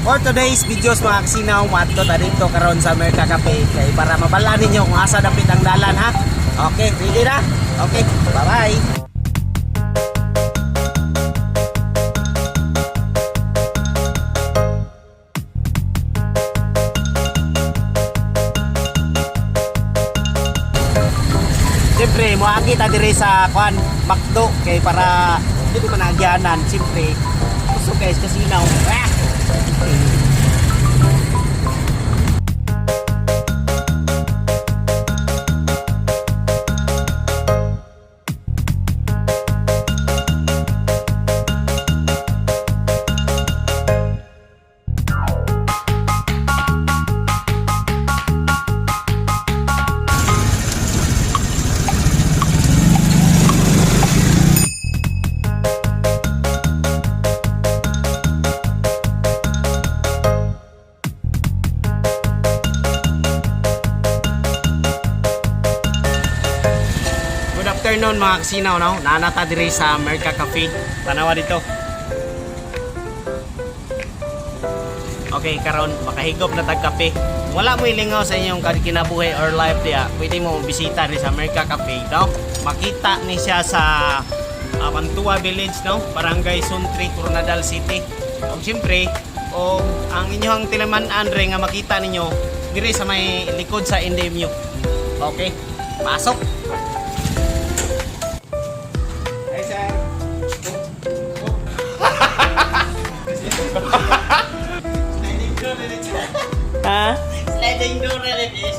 For today's videos mga kasinaw, maadto ta dito karon sa Merca Cafe kay para mabalaan ninyo kung asa dapit ang dalan ha. Okay, ready na? Okay, bye-bye. Siyempre, muagi ta dire sa kwan, Bakdo kay para hindi ko managyanan. Siyempre, gusto guys kasinaw. Good afternoon mga kasinaw, no? Nanata diri sa Merca Cafe. Tanawa dito. Okay, karon makahigop na tag kape. Wala mo ilingaw sa inyong kinabuhi or life diya. Pwede mo bisita rin sa Merca Cafe, no? Makita ni siya sa Mantua Village, no? Barangay Suntri, Coronadal City. O siyempre, ang inyong tilamanan rin nga makita ninyo diri sa may likod sa NDMU. Okay, pasok. Ha? Sliding door na rin is.